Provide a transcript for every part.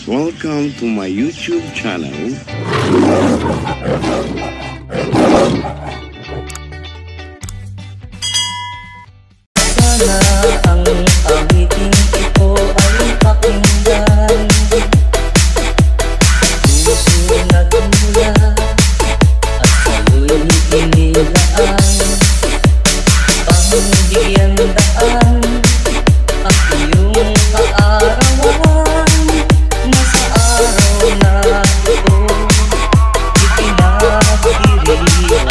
Welcome to my YouTube channel. Sana ang awiting ito ay pakinggan. Puso nagmula at sa'yo'y inilaan. Pangbigyan daan ang iyong kaarawan. Nasa araw na ito itinagdiriwan.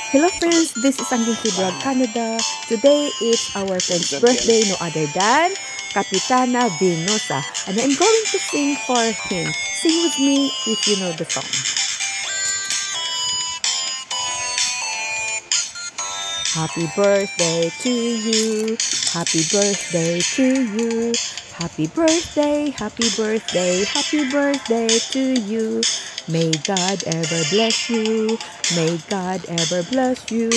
Hello friends, this is Angling Vlog Canada. Today is our friend's birthday, no other than Kapitana Venosa, and I'm going to sing for him. Sing with me if you know the song. Happy birthday to you, happy birthday to you, happy birthday, happy birthday, happy birthday to you. May God ever bless you, may God ever bless you,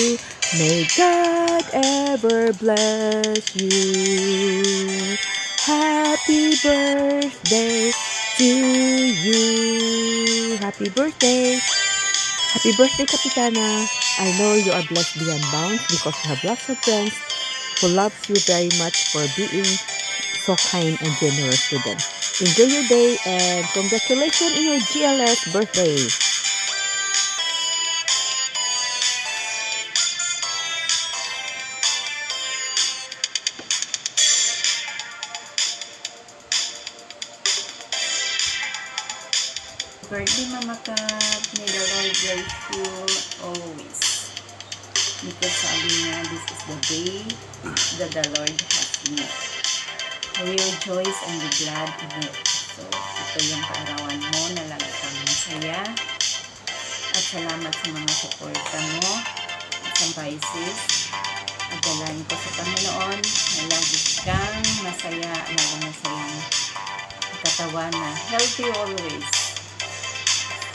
may God ever bless you. Happy birthday to you. Happy birthday. Happy birthday, Kapitana. I know you are blessed beyond bounds because you have lots of friends who loves you very much for being so kind and generous to them. Enjoy your day and congratulations on your GLS birthday. Birthday, Mama Kat. May the Lord bless you always. Because sabi niya, this is the day that the Lord has made. We rejoice and be glad in it. So, ito yung kaarawan mo na lagi kang masaya. At salamat sa mga suporta mo sa Pisces. At dalahin ko sa Panginoon na lagi kang masaya, lagi masayang katawan na healthy always.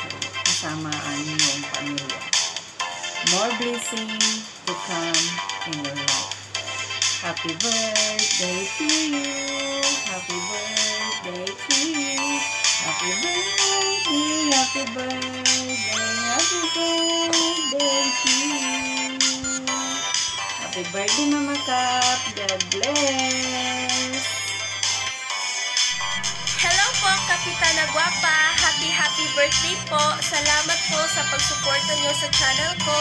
So, kasamaan niyo yung pamilya. More blessing to come in your life. Happy birthday to you. Happy birthday to you. Happy birthday, happy birthday, happy birthday to you. Happy birthday, Mama Cap. God bless. Hello po, Kapitana Guapa. Happy birthday po. Salamat po sa pagsuporta nyo sa channel ko.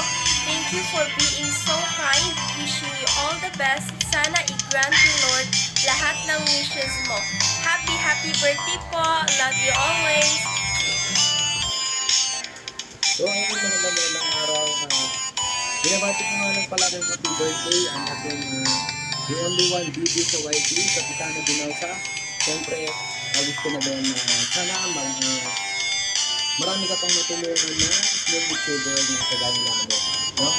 Thank you for being so kind. Wishing you all the best. Sana i-grant ni Lord lahat ng wishes mo. Happy birthday po. Love you always. So ngayon magandang araw. Binabati ko nga lang pala ng happy birthday ang ating the only one baby sa YT, Kapitana Binausa. Siyempre, alis ko na doon na sana marami ka pang matulungan na small YouTuber na kagaya namin. No?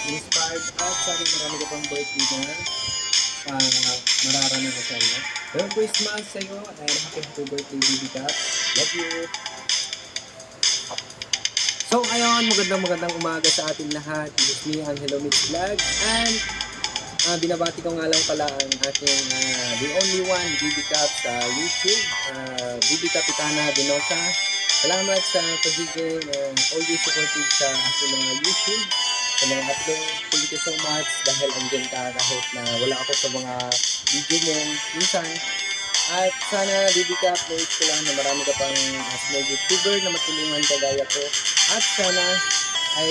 Inspired at sana marami ka pang birthday na mararanasan. No? Merry Christmas sa iyo and happy birthday, baby Kat. Love you. So ngayon, magandang umaga sa ating lahat. This is me, Angelo Mix Vlog. And binabati ko nga lang pala ang ating the only one, BB Cap sa YouTube. BB Kapitana Binausa. Salamat sa pagiging always supportive sa aking mga YouTube. Sa mga upload, thank you so much dahil andyan ka kahit na wala ako sa mga video mo minsan. At sana BB Cap, notes ko lang na marami ka pang small YouTuber na matulungan kagaya ko. At sana ay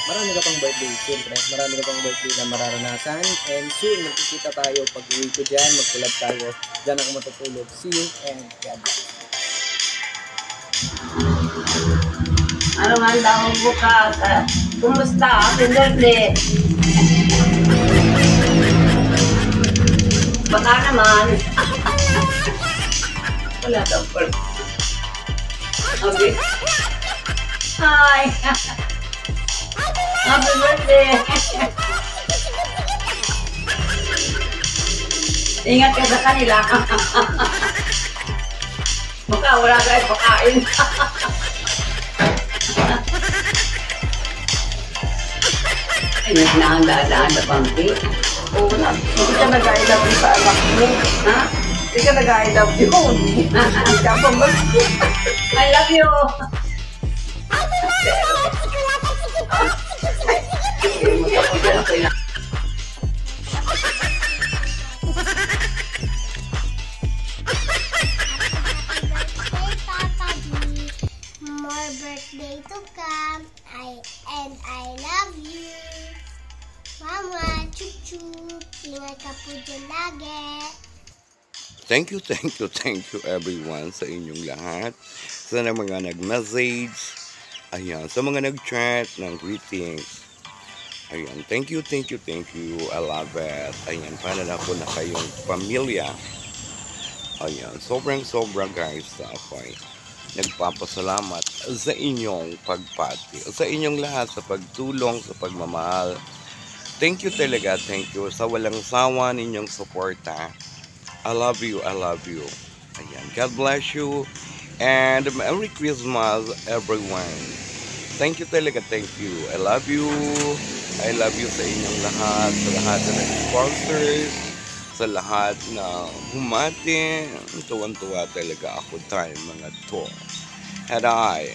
marami ka pang birthday. Siyempre, marami ka pang birthday na mararanasan. And soon, magkikita tayo pag uwi ko dyan. Mag-collab tayo. Dyan ako matutulog. See you and God bless. Ano man daw bukas? Kumusta? Happy birthday! Baka naman. Wala daw po. Okay. Hi! Happy birthday! Ingat ka sa kanila. Baka wala kayo pakain. Ay, nahanda-handa bang cake? Oo na. Hindi ka nag-I love you sa anak mo. Ha? Hindi ka nag-I love you. Hindi ka pa I love you. More birthday to come. I love you. Mama, chuchu. Ingat ka po dyan lagi. Thank you everyone sa inyong lahat. Sa mga nag-message. Ayan, sa mga nag-chat ng greetings. Ayan, thank you. I love it. Ayan, para na po na kayong pamilya. Ayan, sobrang guys. Ako'y nagpapasalamat sa inyong pagpati. Sa inyong lahat, sa pagtulong, sa pagmamahal. Thank you talaga. Thank you sa walang sawa ninyong suporta. I love you. Ayan, God bless you. And Merry Christmas, everyone. Thank you talaga. Thank you. I love you sa inyong lahat. Sa lahat na nag-sponsors. Sa lahat na humati. Tuwan-tuwa talaga ako tayo mga to. And I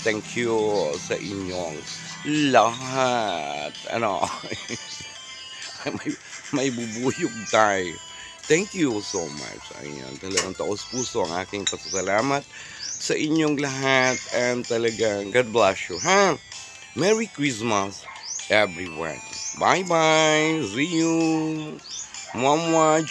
thank you sa inyong lahat. Ano? may bubuyog tayo. Thank you so much. Ayan, talagang taos-puso ang aking pasasalamat sa inyong lahat. And talagang God bless you. Ha? Merry Christmas, everyone. Bye-bye. See you. Mwah-mwah.